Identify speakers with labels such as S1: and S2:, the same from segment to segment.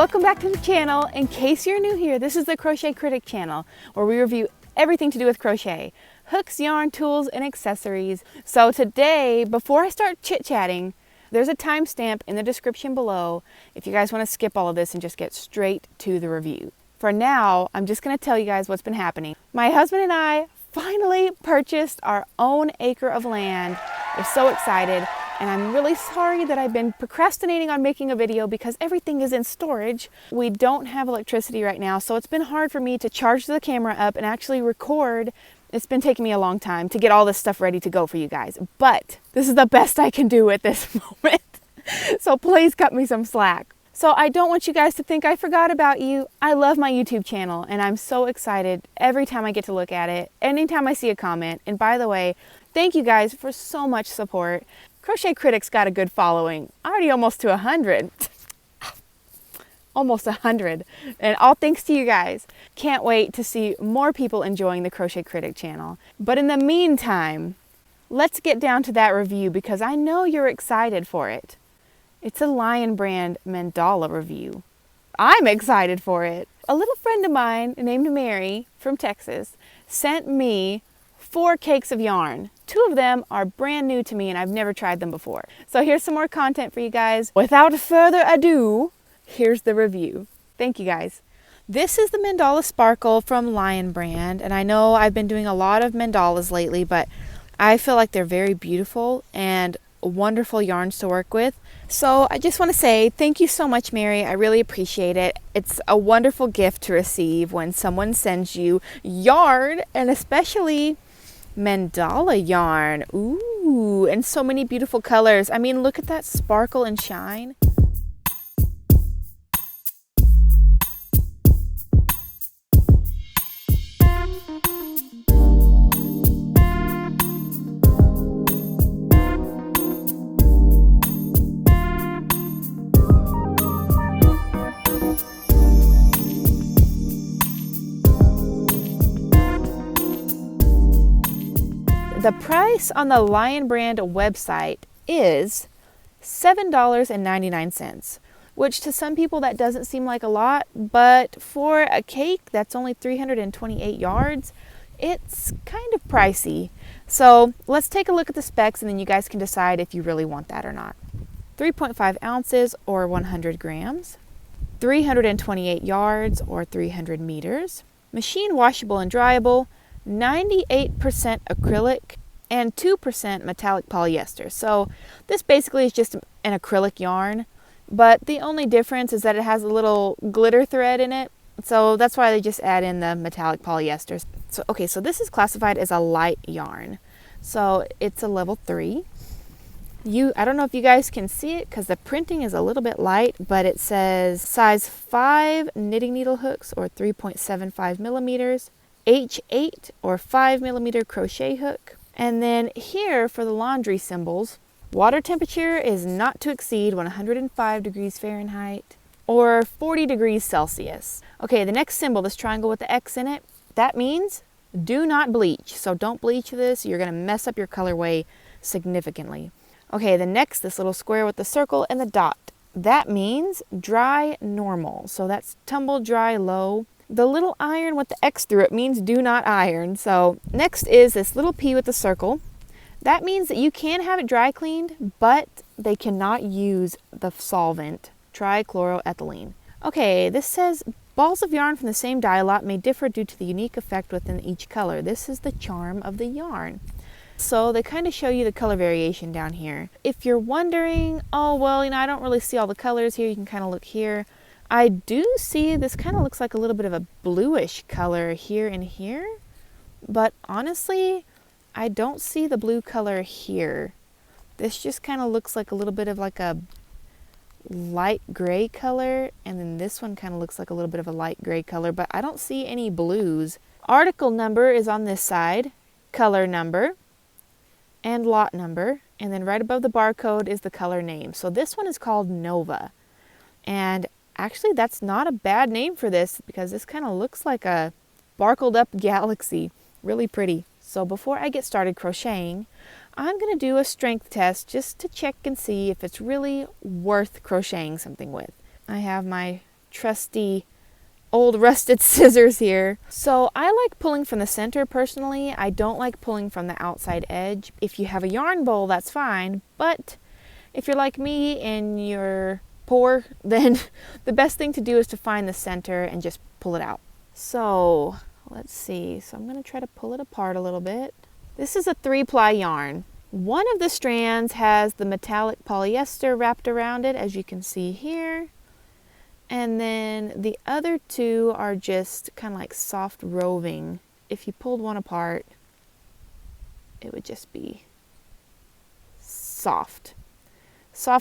S1: welcome back to the channel. In case you're new here, this is the Crochet Critic channel where we review everything to do with crochet. Hooks, yarn, tools, and accessories. So today, before I start chit-chatting, there's a timestamp in the description below if you guys want to skip all of this and just get straight to the review. For now, I'm just going to tell you guys what's been happening. My husband and I finally purchased our own acre of land. We're so excited. And I'm really sorry that I've been procrastinating on making a video because everything is in storage. We don't have electricity right now, so it's been hard for me to charge the camera up and actually record. It's been taking me a long time to get all this stuff ready to go for you guys, but this is the best I can do at this moment. So please cut me some slack. So I don't want you guys to think I forgot about you. I love my YouTube channel and I'm so excited every time I get to look at it, anytime I see a comment. And by the way, thank you guys for so much support. Crochet Critic's got a good following, already almost to 100. Almost 100. And all thanks to you guys. Can't wait to see more people enjoying the Crochet Critic channel. But in the meantime, let's get down to that review because I know you're excited for it. It's a Lion brand Mandala review. I'm excited for it. A little friend of mine named Mary from Texas sent me 4 cakes of yarn. 2 of them are brand new to me and I've never tried them before. So here's some more content for you guys. Without further ado, here's the review. Thank you guys. This is the Mandala Sparkle from Lion brand, and I know I've been doing a lot of mandalas lately, but I feel like they're very beautiful and wonderful yarns to work with. So I just want to say thank you so much, Mary. I really appreciate it. It's a wonderful gift to receive when someone sends you yarn, and especially Mandala yarn. Ooh, and so many beautiful colors. I mean, look at that sparkle and shine. The price on the Lion brand website is $7.99, which to some people that doesn't seem like a lot, but for a cake that's only 328 yards, it's kind of pricey. So let's take a look at the specs and then you guys can decide if you really want that or not. 3.5 ounces or 100 grams, 328 yards or 300 meters, machine washable and dryable, 98% acrylic and 2% metallic polyester. So this basically is just an acrylic yarn, but the only difference is that it has a little glitter thread in it. So that's why they just add in the metallic polyester. So okay, so this is classified as a light yarn. So it's a level 3. I don't know if you guys can see it because the printing is a little bit light, but it says size 5 knitting needle hooks or 3.75 millimeters. H8 or 5 millimeter crochet hook. And then here for the laundry symbols, water temperature is not to exceed 105 degrees Fahrenheit or 40 degrees Celsius. Okay, the next symbol, this triangle with the X in it, that means do not bleach. So don't bleach this, you're gonna mess up your colorway significantly. Okay, the next, this little square with the circle and the dot, that means dry normal. So that's tumble dry low. The little iron with the X through it means do not iron. So next is this little P with the circle. That means that you can have it dry cleaned, but they cannot use the solvent trichloroethylene. Okay, this says balls of yarn from the same dye lot may differ due to the unique effect within each color. This is the charm of the yarn. So they kind of show you the color variation down here. If you're wondering, oh, well, I don't really see all the colors here, you can kind of look here. I do see this kind of looks like a little bit of a bluish color here and here, but honestly, I don't see the blue color here. This just kind of looks like a little bit of like a light gray color, and then this one kind of looks like a little bit of a light gray color, but I don't see any blues. Article number is on this side, color number, and lot number, and then right above the barcode is the color name. So this one is called Nova, and actually, that's not a bad name for this because this kind of looks like a sparkled up galaxy. Really pretty. So before I get started crocheting, I'm going to do a strength test just to check and see if it's really worth crocheting something with. I have my trusty old rusted scissors here. So I like pulling from the center personally. I don't like pulling from the outside edge. If you have a yarn bowl, that's fine, but if you're like me and you're poor, then the best thing to do is to find the center and just pull it out. So let's see. So I'm going to try to pull it apart a little bit. This is a 3-ply yarn. One of the strands has the metallic polyester wrapped around it, as you can see here. And then the other 2 are just kind of like soft roving. If you pulled one apart, it would just be soft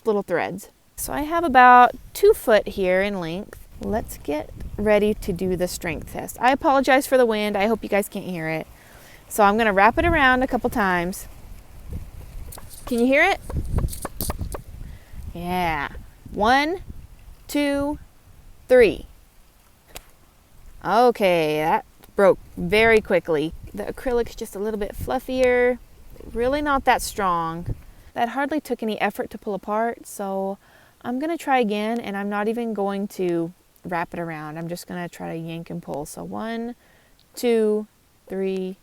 S1: little threads. So I have about 2 foot here in length. Let's get ready to do the strength test. I apologize for the wind. I hope you guys can't hear it. So I'm going to wrap it around a couple times. Can you hear it? Yeah. 1, 2, 3. Okay, that broke very quickly. The acrylic's just a little bit fluffier, really not that strong. That hardly took any effort to pull apart, so I'm gonna try again, and I'm not even going to wrap it around. I'm just gonna try to yank and pull. So 1, 2, 3.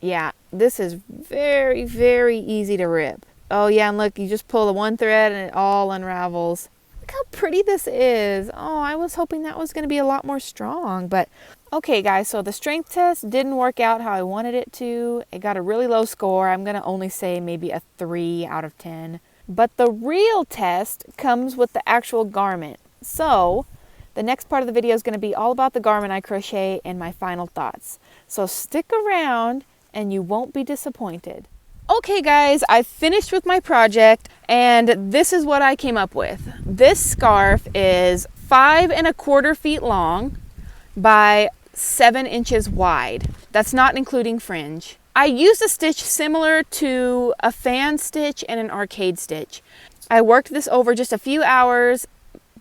S1: Yeah, this is very, very easy to rip. Oh yeah, and look, you just pull the one thread and it all unravels. Look how pretty this is. Oh, I was hoping that was going to be a lot more strong, but okay guys, so the strength test didn't work out how I wanted it to. It got a really low score. I'm going to only say maybe a 3 out of 10. But the real test comes with the actual garment. So the next part of the video is going to be all about the garment I crochet and my final thoughts. So stick around and you won't be disappointed. Okay guys, I finished with my project and this is what I came up with. This scarf is 5 1/4 feet long by 7 inches wide. That's not including fringe. I used a stitch similar to a fan stitch and an arcade stitch. I worked this over just a few hours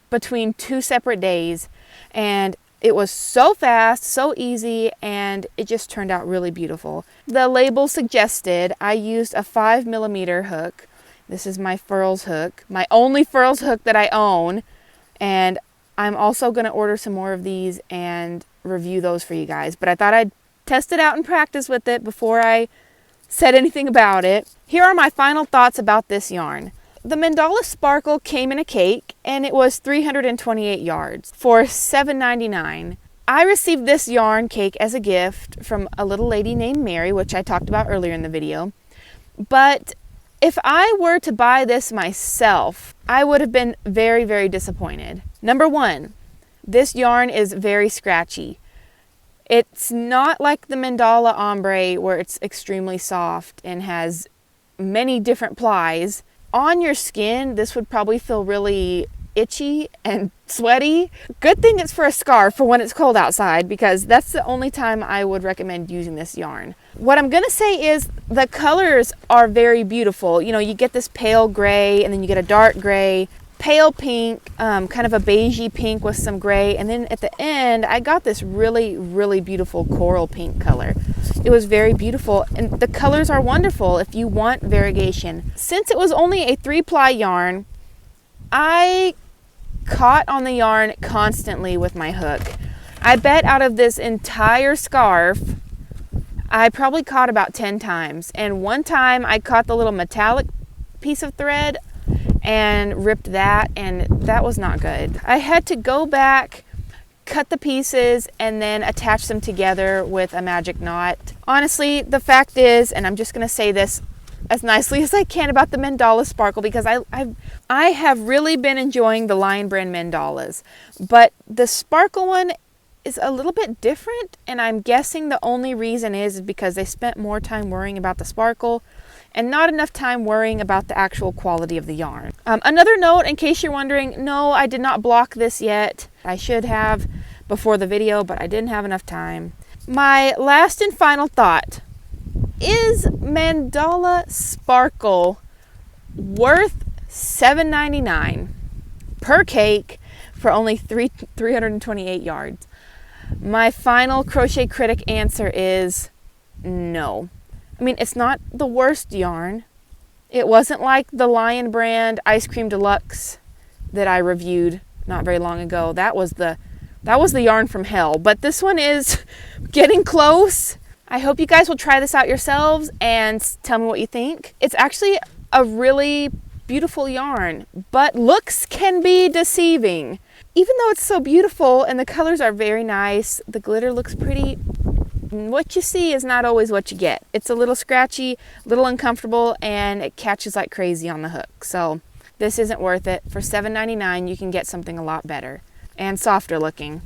S1: between 2 separate days, and it was so fast, so easy, and it just turned out really beautiful. The label suggested I used a 5mm hook. This is my furls hook, my only furls hook that I own, and I'm also going to order some more of these and review those for you guys. But I thought I'd test it out and practice with it before I said anything about it. Here are my final thoughts about this yarn. The Mandala Sparkle came in a cake and it was 328 yards for $7.99. I received this yarn cake as a gift from a little lady named Mary, which I talked about earlier in the video. But if I were to buy this myself, I would have been very, very disappointed. Number 1, this yarn is very scratchy. It's not like the Mandala ombre where it's extremely soft and has many different plies. On your skin, this would probably feel really itchy and sweaty. Good thing it's for a scarf for when it's cold outside, because that's the only time I would recommend using this yarn. What I'm gonna say is the colors are very beautiful. You know, you get this pale gray and then you get a dark gray, pale pink, kind of a beigey pink with some gray, and then at the end I got this really, really beautiful coral pink color. It was very beautiful, and the colors are wonderful if you want variegation. Since it was only a 3-ply yarn, I caught on the yarn constantly with my hook. I bet out of this entire scarf, I probably caught about 10 times. And one time I caught the little metallic piece of thread and ripped that, and that was not good. I had to go back, cut the pieces, and then attach them together with a magic knot. Honestly, the fact is, and I'm just going to say this as nicely as I can about the Mandala Sparkle, because I have really been enjoying the Lion Brand Mandalas, but the Sparkle one is a little bit different, and I'm guessing the only reason is because they spent more time worrying about the sparkle and not enough time worrying about the actual quality of the yarn. Another note, in case you're wondering, no, I did not block this yet. I should have before the video, but I didn't have enough time. My last and final thought: is Mandala Sparkle worth $7.99 per cake for only 328 yards? My final crochet critic answer is no. I mean, it's not the worst yarn. It wasn't like the Lion Brand Ice Cream Deluxe that I reviewed not very long ago. That was the yarn from hell, but this one is getting close. I hope you guys will try this out yourselves and tell me what you think. It's actually a really beautiful yarn, but looks can be deceiving. Even though it's so beautiful and the colors are very nice, the glitter looks pretty, what you see is not always what you get. It's a little scratchy, a little uncomfortable, and it catches like crazy on the hook. So this isn't worth it. For $7.99 you can get something a lot better and softer looking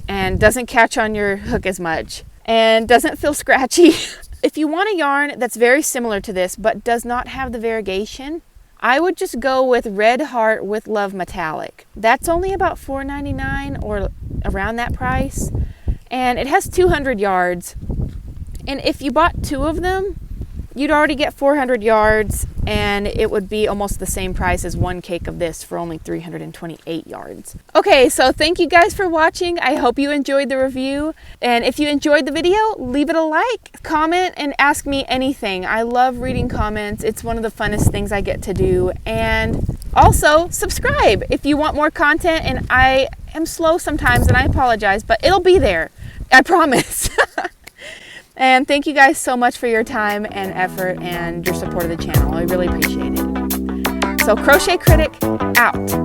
S1: and doesn't catch on your hook as much and doesn't feel scratchy. If you want a yarn that's very similar to this but does not have the variegation, I would just go with Red Heart with Love Metallic. That's only about $4.99 or around that price, and it has 200 yards. And if you bought 2 of them, you'd already get 400 yards, and it would be almost the same price as 1 cake of this for only 328 yards. Okay, so thank you guys for watching. I hope you enjoyed the review. And if you enjoyed the video, leave it a like, comment, and ask me anything. I love reading comments. It's one of the funnest things I get to do. And also, subscribe if you want more content. And I am slow sometimes, and I apologize, but it'll be there. I promise. And thank you guys so much for your time and effort and your support of the channel. I really appreciate it. So Crochet Critic out.